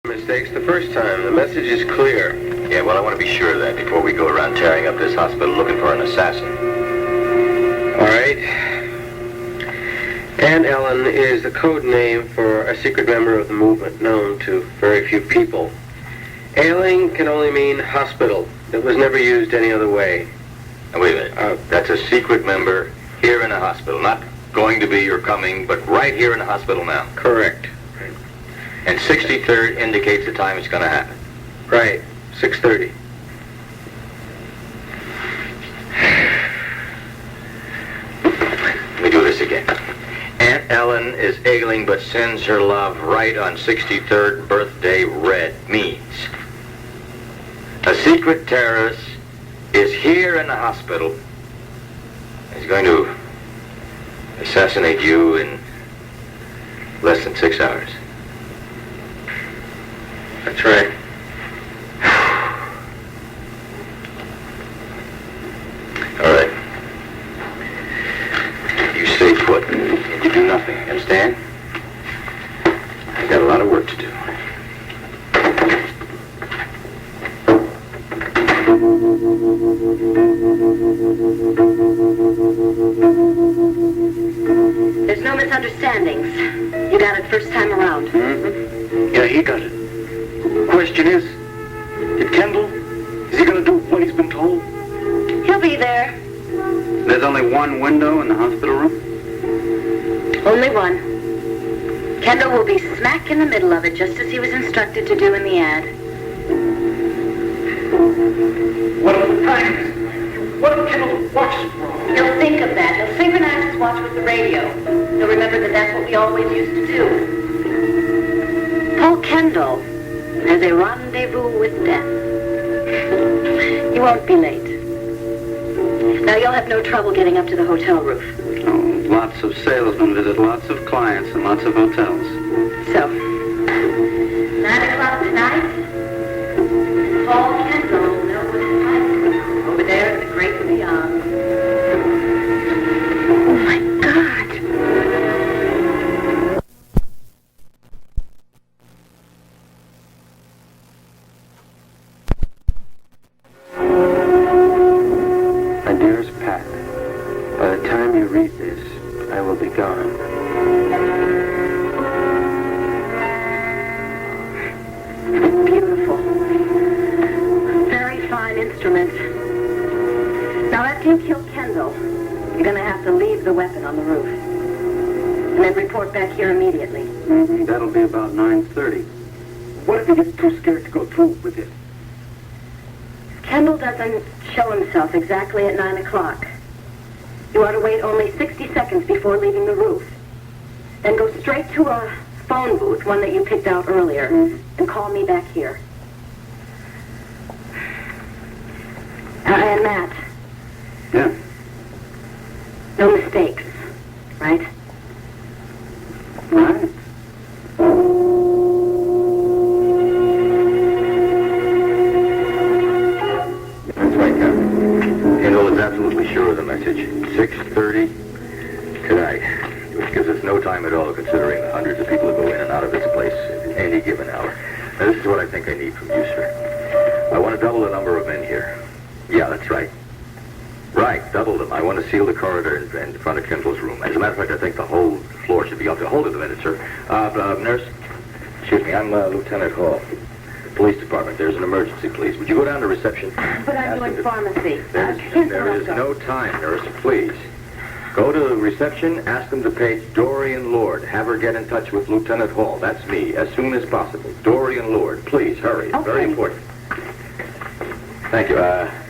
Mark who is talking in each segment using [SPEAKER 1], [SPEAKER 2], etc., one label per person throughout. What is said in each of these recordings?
[SPEAKER 1] Mistakes the first time. The message is clear.
[SPEAKER 2] Yeah, well, I want to be sure of that before we go around tearing up this hospital looking for an assassin.
[SPEAKER 1] All right. Aunt Ellen is the code name for a secret member of the movement known to very few people. Ailing can only mean hospital. It was never used any other way.
[SPEAKER 2] Now, wait a minute. That's a secret member here in a hospital. Not going to be or coming, but right here in the hospital now.
[SPEAKER 1] Correct.
[SPEAKER 2] And 63rd indicates the time it's going to happen.
[SPEAKER 1] Right. 6:30.
[SPEAKER 2] Let me do this again. Aunt Ellen is ailing but sends her love right on 63rd birthday red. Means a secret terrorist is here in the hospital. He's going to assassinate you in less than 6 hours.
[SPEAKER 1] That's right.
[SPEAKER 2] All right. You stay put. You do nothing. Understand? I've got a lot of work to do.
[SPEAKER 3] There's no misunderstandings. You got it first time around.
[SPEAKER 4] Mm-hmm. Yeah, he got it. Question is, did Kendall, is he going to do what he's been told?
[SPEAKER 3] He'll be there.
[SPEAKER 4] There's only one window in the hospital room?
[SPEAKER 3] Only one. Kendall will be smack in the middle of it, just as he was instructed to do in the ad.
[SPEAKER 4] What if the time is? What if Kendall's watch is wrong?
[SPEAKER 3] He'll think of that. He'll synchronize his watch with the radio. He'll remember that that's what we always used to do. Paul Kendall has a rendezvous with death. He won't be late. Now, you'll have no trouble getting up to the hotel roof.
[SPEAKER 4] Oh, lots of salesmen visit lots of clients and lots of hotels.
[SPEAKER 3] So, 9 o'clock tonight, Paul Kendall will know what it's like over there in the great beyond. Oh, my God.
[SPEAKER 1] My dearest Pat, by the time you read this, I will be gone.
[SPEAKER 3] Beautiful. Very fine instrument. Now, after you kill Kendall, you're going to have to leave the weapon on the roof. And then report back here immediately.
[SPEAKER 4] Mm-hmm. That'll be about 9:30. What if he gets too scared to go through with it?
[SPEAKER 3] Kendall doesn't show himself exactly at 9 o'clock. You ought to wait only 60 seconds before leaving the roof. Then go straight to a phone booth, one that you picked out earlier, and call me back here. And Matt.
[SPEAKER 4] Yeah.
[SPEAKER 3] No mistakes, right?
[SPEAKER 4] Right.
[SPEAKER 2] That's right, Captain. Kendall is absolutely sure of the message. 6:30 tonight, which gives us no time at all, considering the hundreds of people who go in and out of this place at any given hour. Now, this is what I think I need from you, sir. I want to double the number of men here. Yeah, that's right. Right, double them. I want to seal the corridor in front of Kendall's room. As a matter of fact, I think the whole floor should be up to... Hold it a minute, sir. Nurse, excuse me, I'm Lieutenant Hall. Police department. There's an emergency, please. Would you go down to reception?
[SPEAKER 3] But I'm doing pharmacy.
[SPEAKER 2] There is no time, nurse. Please. Go to reception, ask them to page Dorian Lord. Have her get in touch with Lieutenant Hall. That's me, as soon as possible. Dorian Lord. Please, hurry. It's very important. Thank you.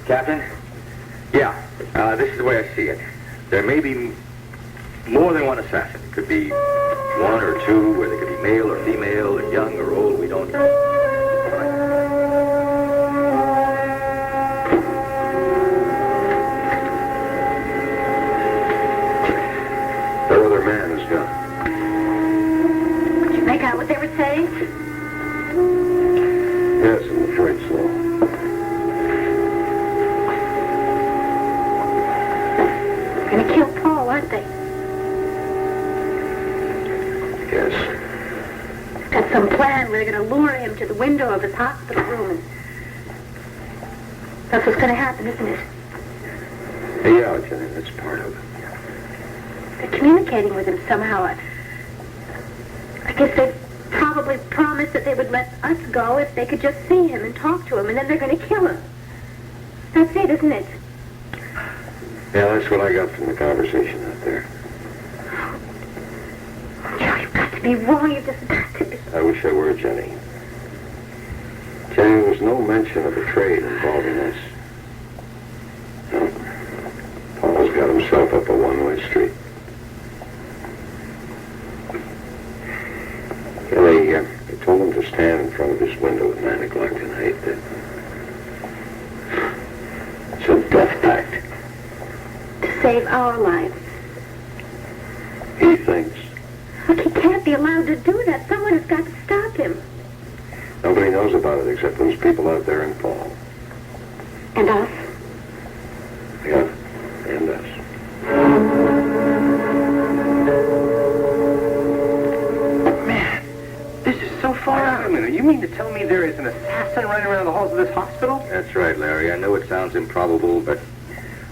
[SPEAKER 2] Captain? Yeah, this is the way I see it. There may be more than one assassin. It could be one or two, or they could be male or female, or young or old. We don't know.
[SPEAKER 1] That other man is gone.
[SPEAKER 3] Did you make out what they were saying?
[SPEAKER 1] Yes, I'm afraid so.
[SPEAKER 3] Gonna kill Paul, aren't they?
[SPEAKER 1] Yes.
[SPEAKER 3] That's got some plan where they're going to lure him to the window of his hospital room. And that's what's going to happen, isn't it?
[SPEAKER 2] Yeah, Jenny, that's part of it.
[SPEAKER 3] They're communicating with him somehow. I guess they probably promised that they would let us go if they could just see him and talk to him, and then they're going to kill him. That's it, isn't it?
[SPEAKER 2] Yeah, that's what I got from the conversation out there.
[SPEAKER 3] Joe, you've got to be wrong. You've just got to be.
[SPEAKER 2] I wish I were, Jenny. Jenny, there was no mention of a trade involving us. No. Paul's got himself up a one-way street. Yeah, they told him to stand in front of his window at 9 o'clock tonight. It's a death pact.
[SPEAKER 3] To save our lives.
[SPEAKER 2] He thinks.
[SPEAKER 3] Look, he can't be allowed to do that. Someone has got to stop him.
[SPEAKER 2] Nobody knows about it except those people out there in Paul.
[SPEAKER 3] And us?
[SPEAKER 2] Yeah, and us.
[SPEAKER 1] Man, this is so far out. Wait a minute, you mean to tell me there is an assassin running around the halls of this hospital?
[SPEAKER 2] That's right, Larry. I know it sounds improbable, but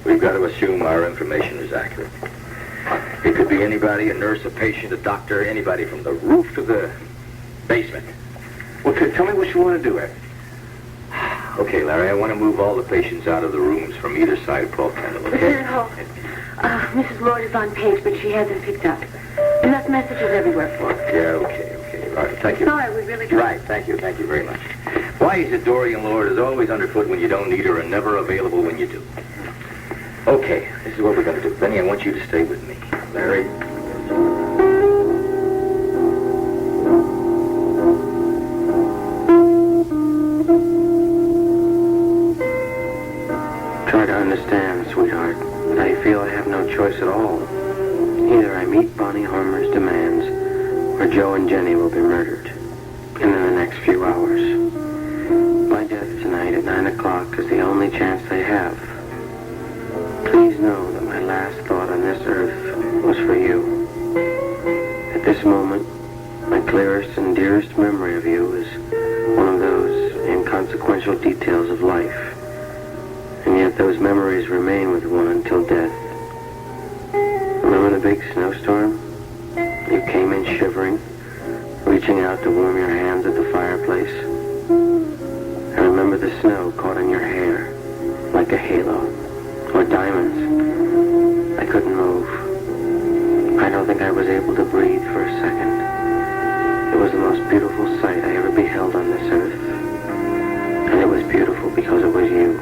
[SPEAKER 2] we've got to assume our information is accurate. It could be anybody, a nurse, a patient, a doctor, anybody from the roof to the basement.
[SPEAKER 1] Well, tell me what you want to do, Ed.
[SPEAKER 2] Okay, Larry, I want to move all the patients out of the rooms from either side of Paul Kendall, okay?
[SPEAKER 3] Lieutenant Hall, Mrs. Lord is on page, but she hasn't picked up. Enough messages everywhere for her.
[SPEAKER 2] Yeah, okay. All right, thank you.
[SPEAKER 3] Sorry, we really don't.
[SPEAKER 2] Right, thank you very much. Why is it Dorian Lord is always underfoot when you don't need her and never available when you do? Okay, this is what we're going to do. Vinnie, I want you to stay with me. Larry?
[SPEAKER 1] Try to understand, sweetheart, but I feel I have no choice at all. Either I meet Bonnie Harmer's demands, or Joe and Jenny will be murdered. And in the next few hours. My death tonight at 9 o'clock is the only chance they have. Please know that my last thought on this earth was for you. At this moment, my clearest and dearest memory of you is one of those inconsequential details of life. And yet those memories remain with one until death. Remember the big snowstorm? You came in shivering, reaching out to warm your hands at the fireplace. I remember the snow caught in your hair, like a halo, or diamonds. I couldn't move. I don't think I was able to breathe for a second. It was the most beautiful sight I ever beheld on this earth. And it was beautiful because it was you.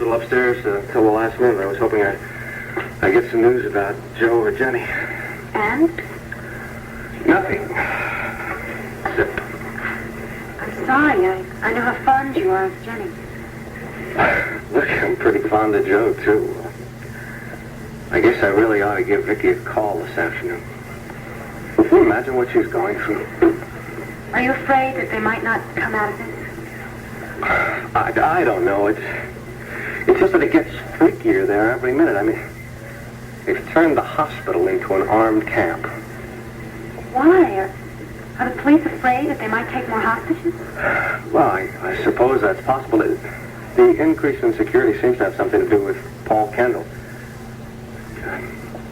[SPEAKER 1] Upstairs till the last minute. I was hoping I'd get some news about Joe or Jenny.
[SPEAKER 3] And?
[SPEAKER 1] Nothing.
[SPEAKER 3] I'm sorry. I know how fond you are of Jenny.
[SPEAKER 1] Look, I'm pretty fond of Joe, too. I guess I really ought to give Vicky a call this afternoon. Can you imagine what she's going through?
[SPEAKER 3] Are you afraid that they might not come out of this?
[SPEAKER 1] I don't know. It's just that it gets freakier there every minute. I mean, they've turned the hospital into an armed camp.
[SPEAKER 3] Why? Are the police afraid that they might take more hostages?
[SPEAKER 1] Well, I suppose that's possible. The increase in security seems to have something to do with Paul Kendall.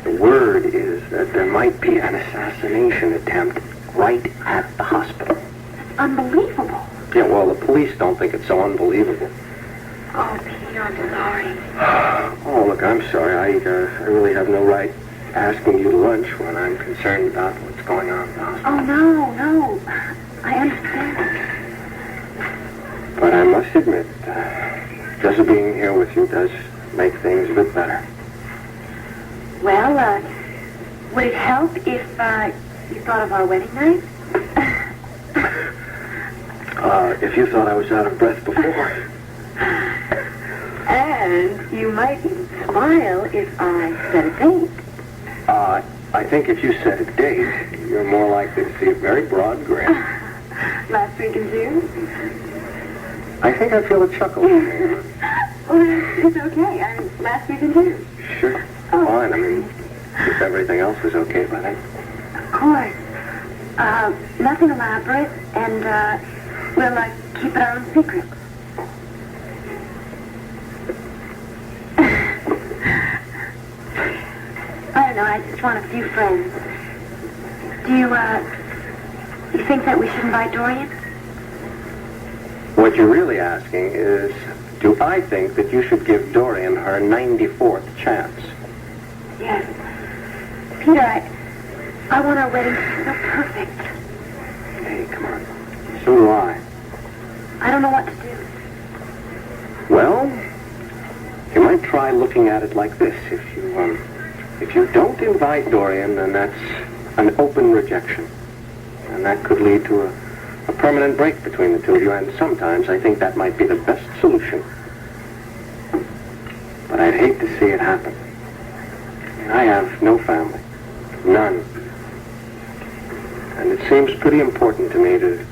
[SPEAKER 1] The word is that there might be an assassination attempt right at the hospital.
[SPEAKER 3] That's unbelievable.
[SPEAKER 1] Yeah, well, the police don't think it's so unbelievable.
[SPEAKER 3] Oh, Peter, I'm sorry.
[SPEAKER 1] Oh, look, I'm sorry. I really have no right asking you to lunch when I'm concerned about what's going on in the hospital.
[SPEAKER 3] Oh, no. I understand.
[SPEAKER 1] But I must admit, just being here with you does make things a bit better.
[SPEAKER 3] Well, would it help if you thought of our wedding night?
[SPEAKER 4] If you thought I was out of breath before.
[SPEAKER 3] And you might even smile if I said a date.
[SPEAKER 4] I think if you said a date, you're more likely to see a very broad grin.
[SPEAKER 3] Last week in June?
[SPEAKER 4] I think I feel a chuckle.
[SPEAKER 3] Well, it's okay. Last week in June.
[SPEAKER 4] Sure.
[SPEAKER 3] Oh.
[SPEAKER 4] Fine. I mean, if everything else was okay by then.
[SPEAKER 3] Of course. Nothing elaborate, and we'll keep it our own secret. I don't know, I just want a few friends. Do you think that we should invite Dorian?
[SPEAKER 4] What you're really asking is, do I think that you should give Dorian her 94th chance?
[SPEAKER 3] Yes. Peter, I want our wedding to be so perfect.
[SPEAKER 4] Hey, come on. So do I.
[SPEAKER 3] I don't know what to do.
[SPEAKER 4] Well, you might try looking at it like this. If you don't invite Dorian, then that's an open rejection. And that could lead to a permanent break between the two of you, and sometimes I think that might be the best solution. But I'd hate to see it happen. I have no family. None. And it seems pretty important to me to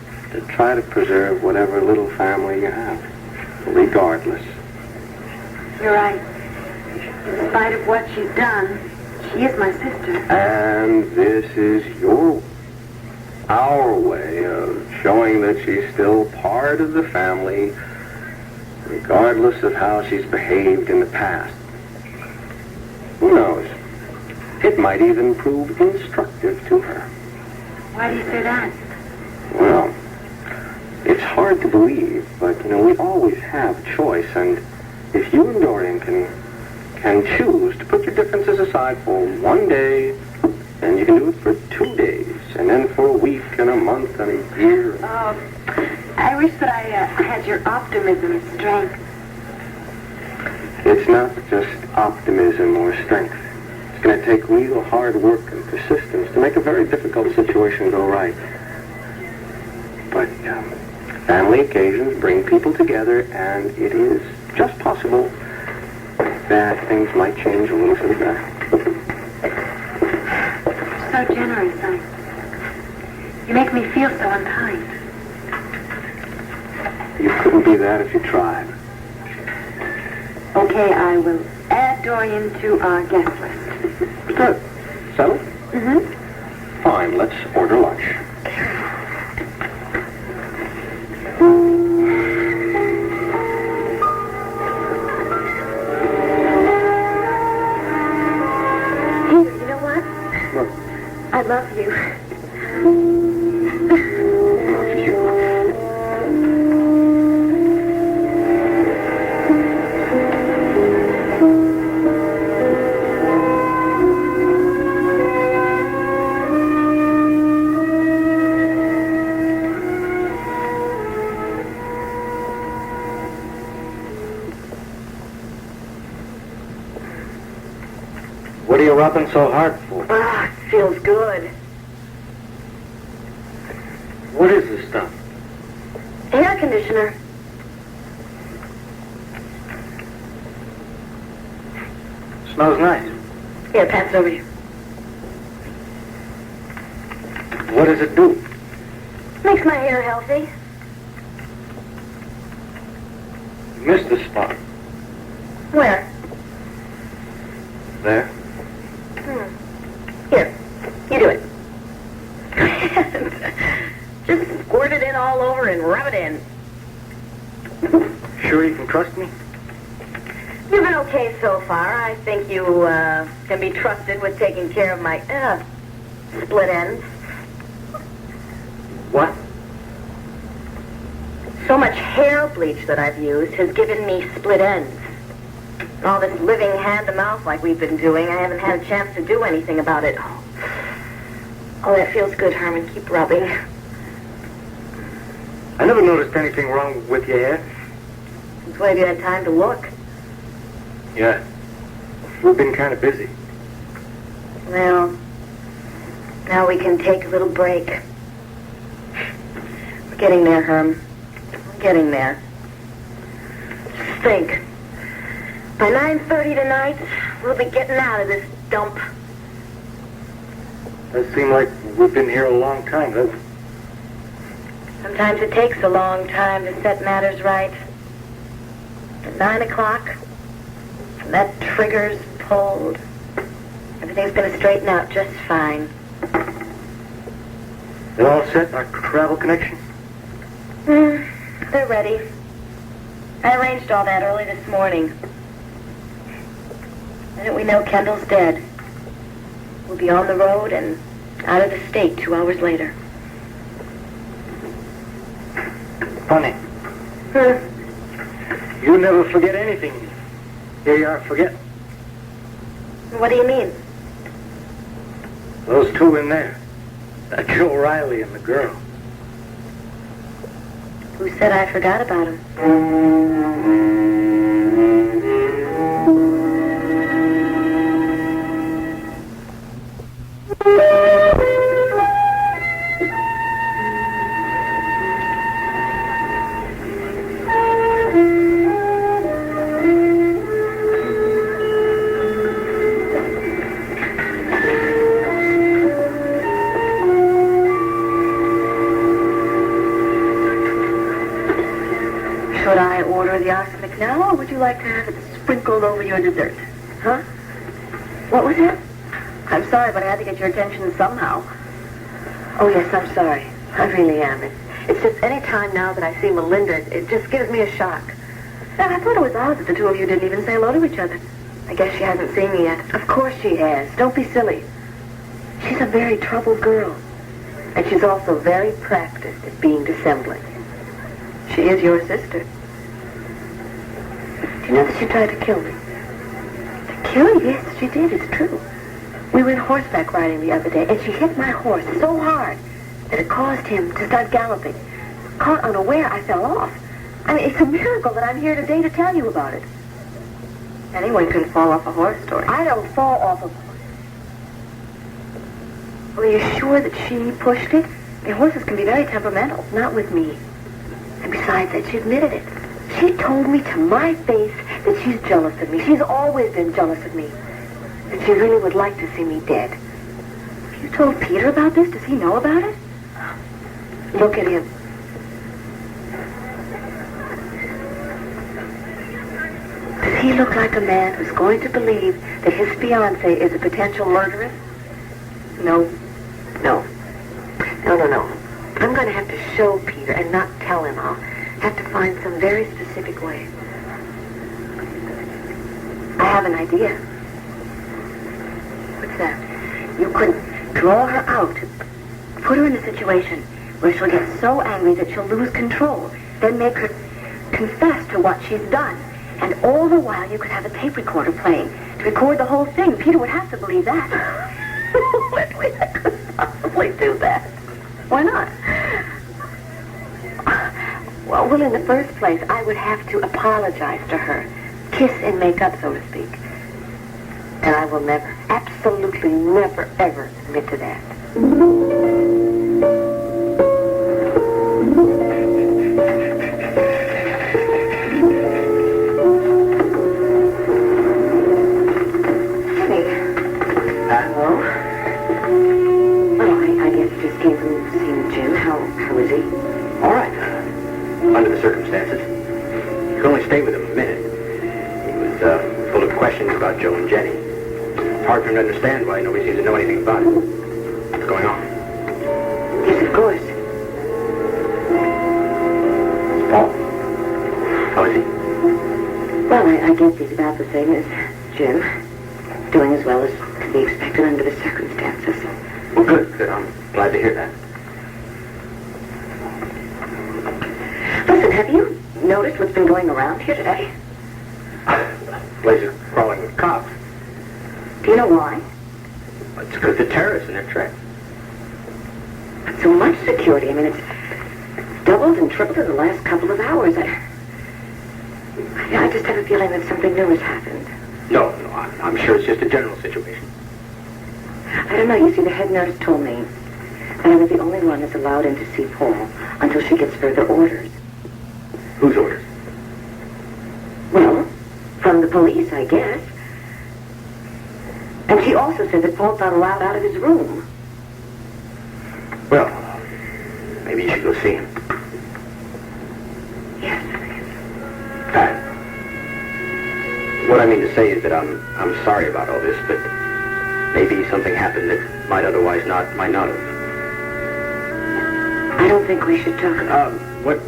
[SPEAKER 4] try to preserve whatever little family you have, regardless.
[SPEAKER 3] You're right. In spite of what she's done, she is my sister.
[SPEAKER 4] And this is our way of showing that she's still part of the family, regardless of how she's behaved in the past. Who knows? It might even prove instructive to her.
[SPEAKER 3] Why do you say that?
[SPEAKER 4] Well, it's hard to believe, but, we always have choice, and if you and Dorian can choose to put your differences aside for one day, then you can do it for 2 days, and then for a week, and a month, and a year.
[SPEAKER 3] Oh, I wish that I had your optimism and strength.
[SPEAKER 4] It's not just optimism or strength. It's going to take real hard work and persistence to make a very difficult situation go right. But family occasions bring people together, and it is just possible that things might change a little for the better.
[SPEAKER 3] So generous, you make me feel so unkind.
[SPEAKER 4] You couldn't be that if you tried.
[SPEAKER 3] Okay, I will add Dorian to our guest list.
[SPEAKER 4] Good. Settled?
[SPEAKER 3] Mm-hmm.
[SPEAKER 4] Fine, let's order lunch.
[SPEAKER 3] Peter, you know what?
[SPEAKER 4] What?
[SPEAKER 3] I love you.
[SPEAKER 4] Love you. What are you rubbing so hard for?
[SPEAKER 3] Ah, it feels good.
[SPEAKER 4] What is this stuff?
[SPEAKER 3] Air conditioner.
[SPEAKER 4] Smells nice.
[SPEAKER 3] Here, pass it over here.
[SPEAKER 4] What does it do?
[SPEAKER 3] Makes my hair healthy.
[SPEAKER 4] You missed the spot.
[SPEAKER 3] Where?
[SPEAKER 4] There.
[SPEAKER 3] Here, you do it. Just squirt it in all over and rub it in.
[SPEAKER 4] Sure you can trust me?
[SPEAKER 3] You've been okay so far. I think you can be trusted with taking care of my split ends.
[SPEAKER 4] What?
[SPEAKER 3] So much hair bleach that I've used has given me split ends. And all this living hand-to-mouth like we've been doing, I haven't had a chance to do anything about it. Oh, that feels good, Herman. Keep rubbing.
[SPEAKER 4] I never noticed anything wrong with your hair.
[SPEAKER 3] I'm glad you had time to look.
[SPEAKER 4] Yeah. We've been kind of busy.
[SPEAKER 3] Well, now we can take a little break. We're getting there, Herm. We're getting there. Just think. By 9:30 tonight, we'll be getting out of this dump.
[SPEAKER 4] Does seem like we've been here a long time, doesn't it?
[SPEAKER 3] Sometimes it takes a long time to set matters right. At 9 o'clock, when that trigger's pulled, everything's going to straighten out just fine.
[SPEAKER 4] It all set, our travel connection?
[SPEAKER 3] They're ready. I arranged all that early this morning. The minute we know Kendall's dead, we'll be on the road and out of the state 2 hours later.
[SPEAKER 4] Funny. You never forget anything. Here you are, forget.
[SPEAKER 3] What do you mean?
[SPEAKER 4] Those two in there. That Joe Riley and the girl.
[SPEAKER 3] Who said I forgot about him? Now, or would you like to have it sprinkled over your dessert? Huh? What was that? I'm sorry, but I had to get your attention somehow. Oh, yes, I'm sorry. I really am. It's just any time now that I see Melinda, it just gives me a shock. And I thought it was odd that the two of you didn't even say hello to each other. I guess she hasn't seen me yet. Of course she has. Don't be silly. She's a very troubled girl. And she's also very practiced at being dissembling. She is your sister. You know that she tried to kill me? To kill you? Yes, she did. It's true. We went horseback riding the other day, and she hit my horse so hard that it caused him to start galloping. Caught unaware, I fell off. I mean, it's a miracle that I'm here today to tell you about it. Anyone can fall off a horse, Dorian. I don't fall off a horse. Well, are you sure that she pushed it? I mean, horses can be very temperamental. Not with me. And besides that, she admitted it. She told me to my face that she's jealous of me. She's always been jealous of me. And she really would like to see me dead. Have you told Peter about this? Does he know about it? Look at him. Does he look like a man who's going to believe that his fiancée is a potential murderess? No. No. No, no, no. I'm going to have to show Peter and not tell him. I'll have to find some very specific way. I have an idea. What's that? You could draw her out, put her in a situation where she'll get so angry that she'll lose control, then make her confess to what she's done. And all the while you could have a tape recorder playing to record the whole thing. Peter would have to believe that. Edwina could possibly do that. Why not? Well, in the first place, I would have to apologize to her. Kiss and make up, so to speak. And I will never, absolutely never, ever admit to that. Hello? Oh, I guess you just came from seeing Jim. How is he?
[SPEAKER 2] All right. Under the circumstances. You could only stay with him a minute. He was full of questions about Joe and Jenny. It's hard for him to understand why nobody seems to know anything about it. What's going on?
[SPEAKER 3] Yes, of course.
[SPEAKER 2] Paul? How is he?
[SPEAKER 3] Well, I guess he's about the same as Jim. Doing as well as could be expected under the circumstances.
[SPEAKER 2] Well, good. I'm glad to hear that.
[SPEAKER 3] Listen, have you noticed what's been going around here today?
[SPEAKER 2] The place is crawling with cops.
[SPEAKER 3] Do you know why?
[SPEAKER 2] It's because the terrorists in their track.
[SPEAKER 3] But so much security. I mean, it's doubled and tripled in the last couple of hours. I just have a feeling that something new has happened.
[SPEAKER 2] No, I'm sure it's just a general situation.
[SPEAKER 3] I don't know. You see, the head nurse told me that I was the only one that's allowed in to see Paul until she gets further orders.
[SPEAKER 2] Whose orders?
[SPEAKER 3] Well, from the police, I guess. And she also said that Paul's not allowed out of his room.
[SPEAKER 2] Well, maybe you should go see him.
[SPEAKER 3] Yes.
[SPEAKER 2] Pat, what I mean to say is that I'm sorry about all this, but maybe something happened that might not have.
[SPEAKER 3] I don't think we should talk about...
[SPEAKER 2] What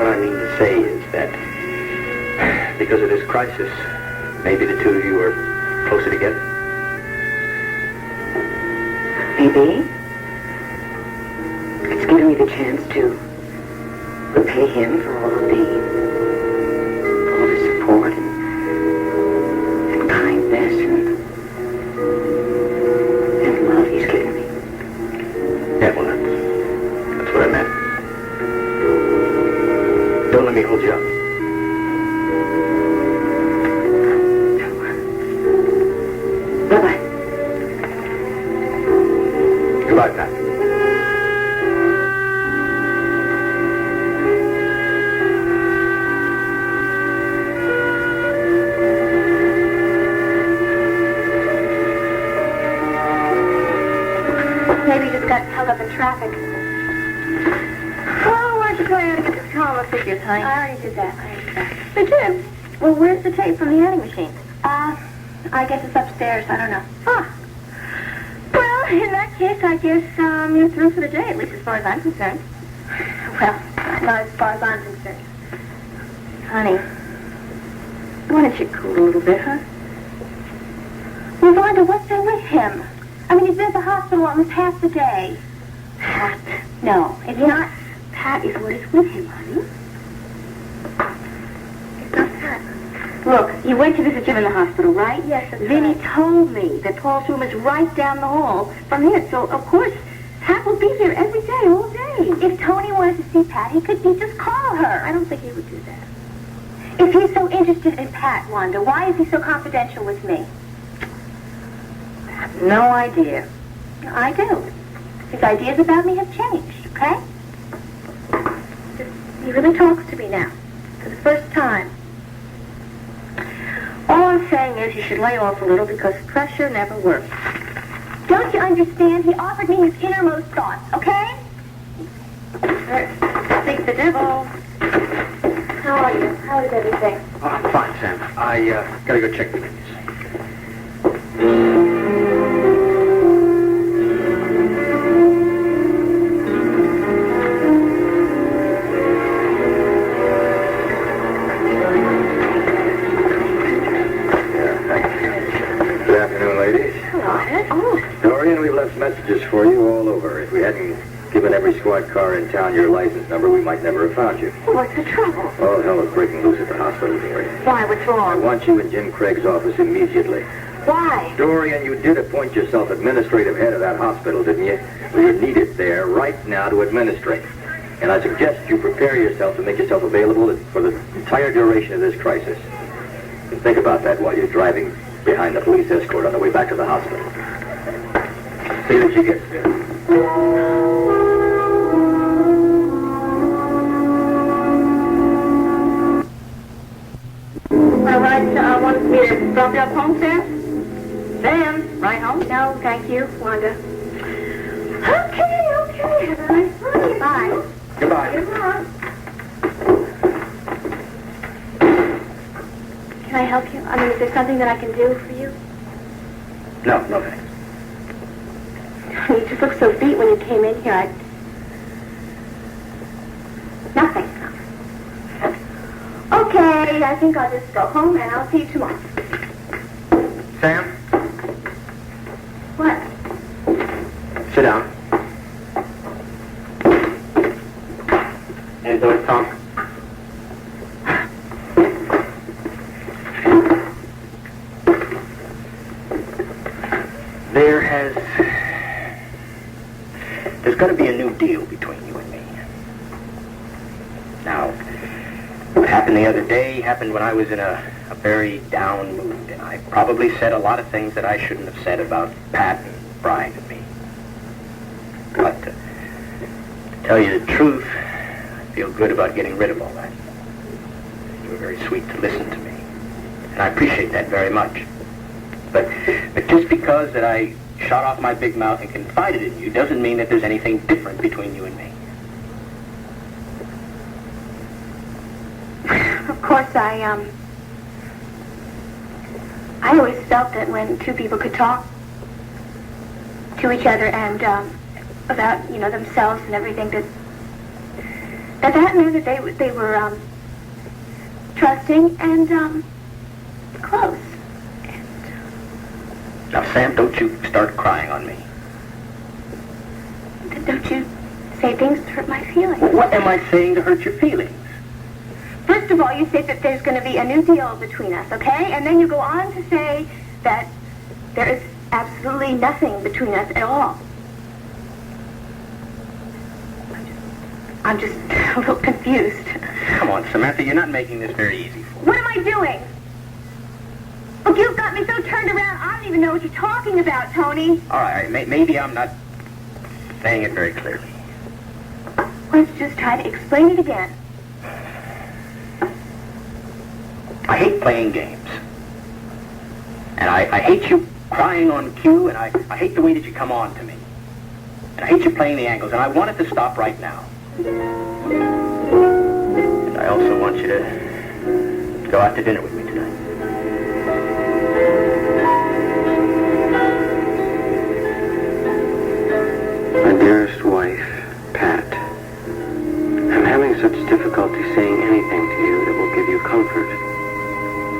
[SPEAKER 2] I mean to say is that because of this crisis, maybe the two of you are closer together.
[SPEAKER 3] Maybe. It's given me the chance to repay him for all of the support and kindness and love he's given me.
[SPEAKER 2] Yeah, well, that's what I meant. Don't let me hold you up.
[SPEAKER 3] Bye-bye.
[SPEAKER 2] Goodbye, Pat.
[SPEAKER 5] Maybe you just got held up in traffic. Oh, why don't you go ahead and get this column of figures, honey? I already did that. You did? Well, where's the tape from the adding machine? I guess it's upstairs. I don't know. Ah. Well, in that case, I guess you're through for the day, at least as far as I'm concerned. Well, not as far as I'm concerned. Honey, why don't you cool a little bit, huh? Well, Wanda, what's there with him? I mean, he's been at the hospital almost half the day. Pat? No, it's not. Pat is what is with him, honey. It's not Pat. Look, you went to visit Jim in the hospital, right? Yes, that's
[SPEAKER 3] Vinnie told me that Paul's room is right down the hall from here, so of course Pat will be there every day, all day.
[SPEAKER 5] If Tony wanted to see Pat, he just call her.
[SPEAKER 3] I don't think he would do that.
[SPEAKER 5] If he's so interested in Pat, Wanda, why is he so confidential with me?
[SPEAKER 3] I have no idea.
[SPEAKER 5] I do. His ideas about me have changed, okay? He really talks to me now, for the first time.
[SPEAKER 3] All I'm saying is you should lay off a little because pressure never works.
[SPEAKER 5] Don't you understand? He offered me his innermost thoughts, okay?
[SPEAKER 3] Think the devil.
[SPEAKER 5] How are you? How is everything?
[SPEAKER 2] Oh, I'm fine, Sam. I gotta go check the menus. Dorian, we've left messages for you all over. If we hadn't given every squad car in town your license number, we might never have found you.
[SPEAKER 3] What's the trouble?
[SPEAKER 2] All hell is breaking loose at the hospital here.
[SPEAKER 3] Why? What's
[SPEAKER 2] I
[SPEAKER 3] wrong?
[SPEAKER 2] want you in Jim Craig's office immediately.
[SPEAKER 3] Why?
[SPEAKER 2] Dorian, you did appoint yourself administrative head of that hospital, didn't you? Well, you're needed there right now to administrate. And I suggest you prepare yourself to make yourself available for the entire duration of this crisis. And think about that while you're driving behind the police escort on the way back to the hospital. See that you get there.
[SPEAKER 5] All right, want me to drop you off home, Sam?
[SPEAKER 3] Sam, right home?
[SPEAKER 5] No, thank you, Wanda.
[SPEAKER 3] Okay. Have a nice day.
[SPEAKER 5] Bye.
[SPEAKER 2] Goodbye.
[SPEAKER 5] Can I help you? I mean, is there something that I can do for you?
[SPEAKER 2] No, thanks.
[SPEAKER 5] You just looked so beat when you came in here. Nothing. Okay, I think I'll just go home and I'll see you tomorrow.
[SPEAKER 2] Sam,
[SPEAKER 5] What?
[SPEAKER 2] sit down. And don't talk. There's got to be a new deal between you and me. Now, what happened the other day happened when I was in a very down mood, and I probably said a lot of things that I shouldn't have said about Pat and
[SPEAKER 6] brine in me. But to tell you the truth, I feel good about getting rid of all that. You were very sweet to listen to me, and I appreciate that very much. But just because that I shot off my big mouth and confided in you doesn't mean that there's anything different between you and me.
[SPEAKER 5] Of course, I always felt that when two people could talk to each other and about, themselves and everything, that meant that they were trusting and close.
[SPEAKER 6] Now, Sam, don't you start crying on me.
[SPEAKER 5] Don't you say things to hurt my feelings.
[SPEAKER 6] What am I saying to hurt your feelings?
[SPEAKER 5] First of all, you say that there's going to be a new deal between us, okay? And then you go on to say that there is absolutely nothing between us at all. I'm just a little confused.
[SPEAKER 6] Come on, Samantha, you're not making this very easy for me.
[SPEAKER 5] What am I doing? Look, you've got me so turned around, I don't even know what you're talking about, Tony.
[SPEAKER 6] All right, maybe I'm not saying it very clearly.
[SPEAKER 5] Why don't you just try to explain it again?
[SPEAKER 6] I hate playing games. And I hate you crying on cue, and I hate the way that you come on to me. And I hate you playing the angles, and I want it to stop right now. And I also want you to go out to dinner with me tonight.
[SPEAKER 1] My dearest wife, Pat, I'm having such difficulty saying anything to you that will give you comfort.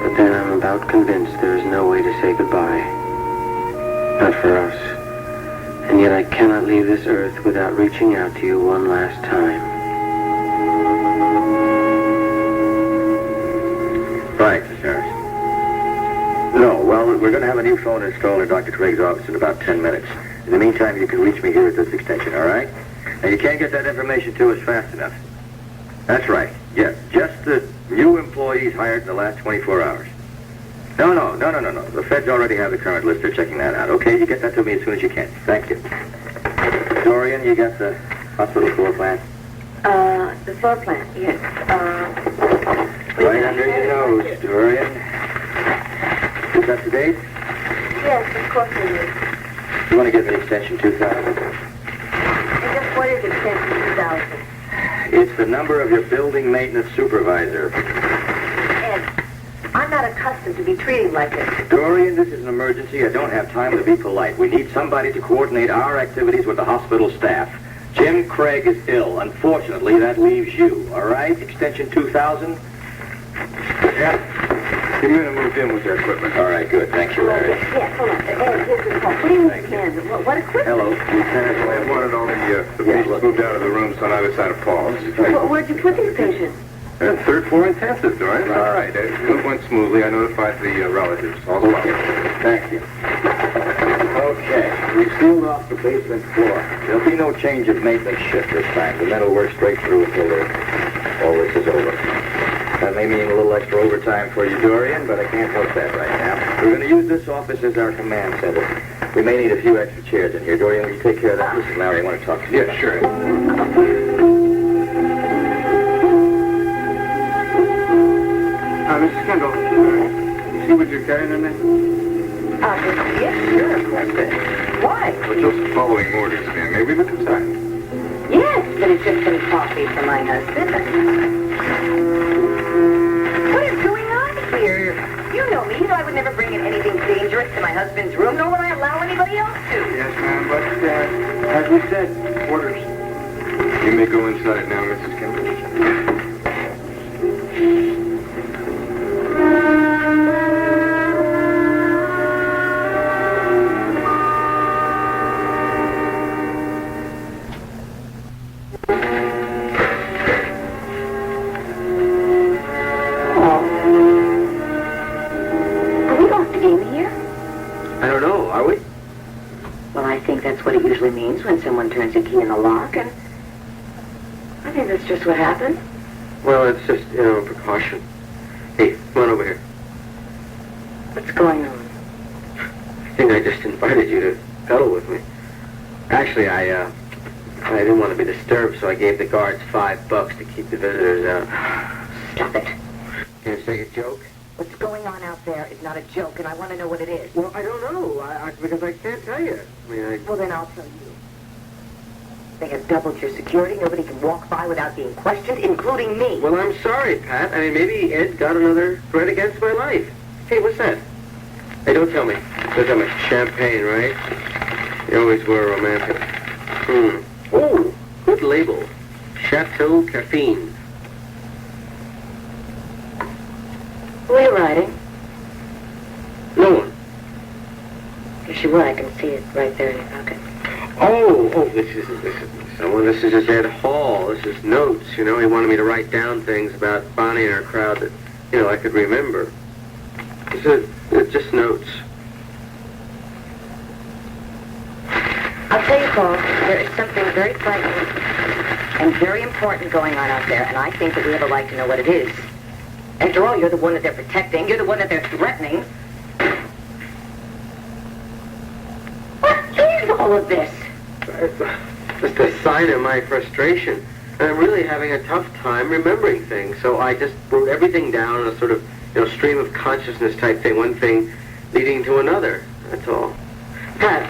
[SPEAKER 1] But then I'm about convinced there is no way to say goodbye. Not for us. And yet I cannot leave this earth without reaching out to you one last time.
[SPEAKER 2] Right, Mr. Harris. No, well, we're going to have a new phone installed in Dr. Craig's office in about 10 minutes. In the meantime, you can reach me here at this extension, all right? Now, you can't get that information to us fast enough. That's right. Yes, just the new employees hired in the last 24 hours. No. The feds already have the current list. They're checking that out. Okay, you get that to me as soon as you can. Thank you. Dorian, you got the hospital floor plan?
[SPEAKER 3] The floor plan, yes.
[SPEAKER 2] Right under your nose, Dorian. Is that the date?
[SPEAKER 3] Yes, of course it is.
[SPEAKER 2] You want to get me extension 2000?
[SPEAKER 3] And just what is extension 2000?
[SPEAKER 2] It's the number of your building maintenance supervisor.
[SPEAKER 3] Ed, I'm not accustomed to be treated like this.
[SPEAKER 2] Dorian, this is an emergency. I don't have time to be polite. We need somebody to coordinate our activities with the hospital staff. Jim Craig is ill. Unfortunately, that leaves you. All right? Extension 2000? Yeah. You're going to move in with your equipment. All right, good. Thank you, Larry.
[SPEAKER 3] Yes, hold on. Ed, here's the phone. What do you mean, what equipment?
[SPEAKER 2] Hello, Lieutenant.
[SPEAKER 7] I wanted all the patients moved out of the rooms on either side of Paul's.
[SPEAKER 3] Where'd you put these patients?
[SPEAKER 7] Third floor intensive, Dorian. All right. It went smoothly. I notified the relatives. All well.
[SPEAKER 2] Thank you. Okay. We've sealed off the basement floor. There'll be no change of maintenance shift this time. The men will work straight through until all this is over. That may mean a little extra overtime for you, Dorian, but I can't help that right now. We're going to use this office as our command center. We may need a few extra chairs in here. Dorian, will you take care of that? Listen, Larry, I want to talk to you.
[SPEAKER 7] Yeah, sure. Mrs. Kendall, you see what you're carrying in there?
[SPEAKER 3] Yes, sure, of course. Why?
[SPEAKER 7] We're just following orders, ma'am. May we look inside?
[SPEAKER 3] Yes, but it's just some coffee for my husband. What is going on here? You know me. You know I would never bring in anything dangerous to my husband's room, nor would I allow anybody else to.
[SPEAKER 7] Yes, ma'am, but as we said, orders. You may go inside now, Mrs. Kendall.
[SPEAKER 3] When someone turns a key in the lock, and I think that's just what happened.
[SPEAKER 1] Well, it's just, a precaution. Hey, come on over here.
[SPEAKER 3] What's going on?
[SPEAKER 1] I think I just invited you to
[SPEAKER 4] cuddle with me. Actually, I didn't want to be disturbed, so I gave the guards $5 to keep the visitors out.
[SPEAKER 3] Stop it.
[SPEAKER 4] Can't you take a joke?
[SPEAKER 3] What's going on out there is not a joke, and I want to know what it is.
[SPEAKER 4] Well, I don't know, because I can't tell you.
[SPEAKER 3] Well, then I'll tell you. They have doubled your security. Nobody can walk by without being questioned, including me.
[SPEAKER 4] Well, I'm sorry, Pat. I mean, maybe Ed got another threat against my life. Hey, what's that? Hey, don't tell me. Don't tell me. Champagne, right? You always were romantic. Oh, good label. Chateau Caffeine.
[SPEAKER 3] Who are you riding?
[SPEAKER 4] No one.
[SPEAKER 3] Yes, you were. I can see it right there in your pocket.
[SPEAKER 4] Oh, this is just Ed Hall. This is notes. You know, he wanted me to write down things about Bonnie and her crowd that, I could remember. It's just notes.
[SPEAKER 3] I'll tell you, Paul, there is something very frightening and very important going on out there, and I think that we have a right to know what it is. After all, you're the one that they're protecting. You're the one that they're threatening. What is all of this?
[SPEAKER 4] It's just a sign of my frustration. And I'm really having a tough time remembering things, so I just wrote everything down in a sort of, stream of consciousness type thing, one thing leading to another. That's all. Pat,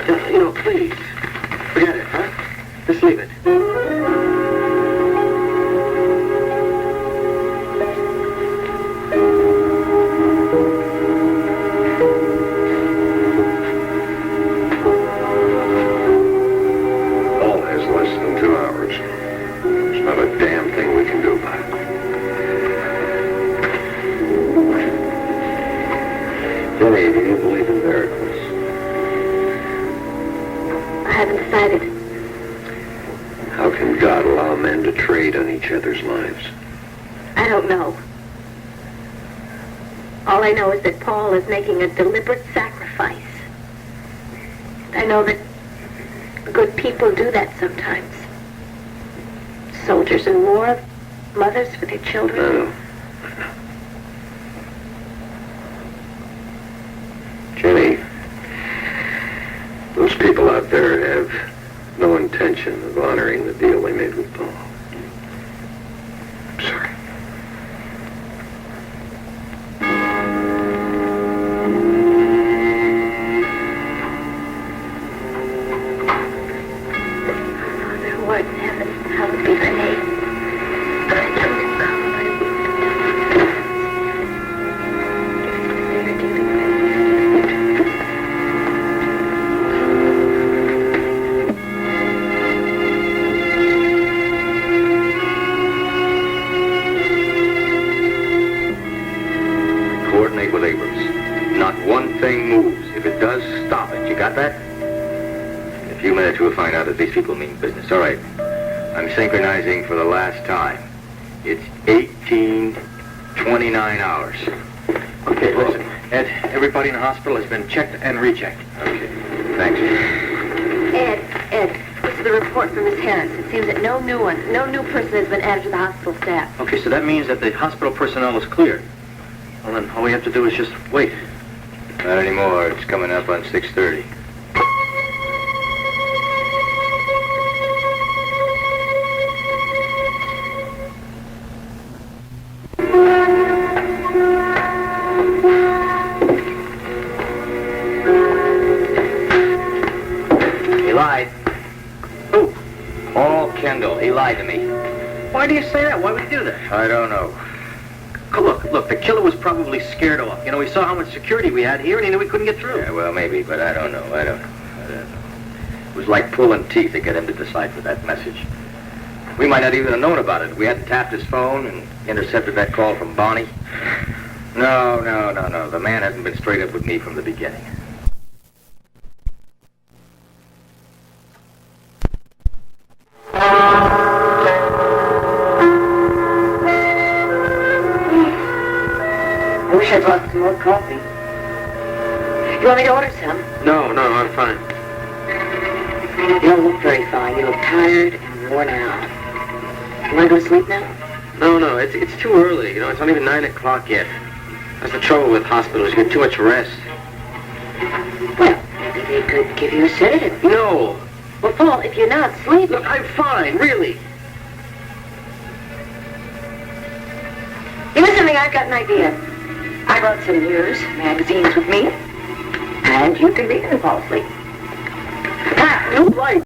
[SPEAKER 4] please. Forget it, huh? Just leave it.
[SPEAKER 7] All has less than 2 hours. There's not a damn thing we can do about it.
[SPEAKER 4] Jenny, do you believe in miracles?
[SPEAKER 5] I haven't decided.
[SPEAKER 7] How can God allow men to trade on each other's lives?
[SPEAKER 5] I don't know. All I know is that Paul is making a deliberate sacrifice. I know that good people do that sometimes. Soldiers in war, mothers for their children.
[SPEAKER 7] I know. Jenny, those people out there have no intention of honoring the deal they made with Paul. I'm sorry.
[SPEAKER 5] Father, who art in heaven, hallowed be thy name. Thy kingdom come, thy will be done.
[SPEAKER 2] Coordinate with Abrams. Not one thing moves. If it does, stop it. You got that? In a few minutes we'll find out that these people mean business. All right. I'm synchronizing for the last time. It's 18:29 hours.
[SPEAKER 6] Okay, listen. Ed, everybody in the hospital has been checked and rechecked.
[SPEAKER 2] Okay. Thanks.
[SPEAKER 5] Ed, this is the report from Miss Harris. It seems that no new person has been added to the hospital staff.
[SPEAKER 6] Okay, so that means that the hospital personnel is cleared. Well, then all we have to do is just wait.
[SPEAKER 2] Not anymore. It's coming up on 6:30.
[SPEAKER 6] He lied.
[SPEAKER 2] Who? Paul Kendall. He lied to me.
[SPEAKER 6] Why do you say that? Why would he do that?
[SPEAKER 2] I don't know.
[SPEAKER 6] Look, the killer was probably scared off. He saw how much security we had here, and he knew we couldn't get through.
[SPEAKER 2] Yeah, well, maybe, but I don't know. It was like pulling teeth to get him to decipher that message. We might not even have known about it. We hadn't tapped his phone and intercepted that call from Bonnie. No. The man hasn't been straight up with me from the beginning.
[SPEAKER 3] I wish I brought some more coffee. You want me to order some?
[SPEAKER 4] No, I'm fine.
[SPEAKER 3] You don't look very fine. You look tired and worn out. You want to go to sleep now?
[SPEAKER 4] No, it's too early. It's not even 9 o'clock yet. That's the trouble with hospitals. You get too much rest.
[SPEAKER 3] Well, maybe They could give you a sedative.
[SPEAKER 6] No.
[SPEAKER 3] Well, Paul, if you're not sleeping...
[SPEAKER 6] Look, I'm fine, really.
[SPEAKER 3] You know something? I've got an idea. I brought some news magazines with me, and you can read them, Paul, sleep. Ah, no light.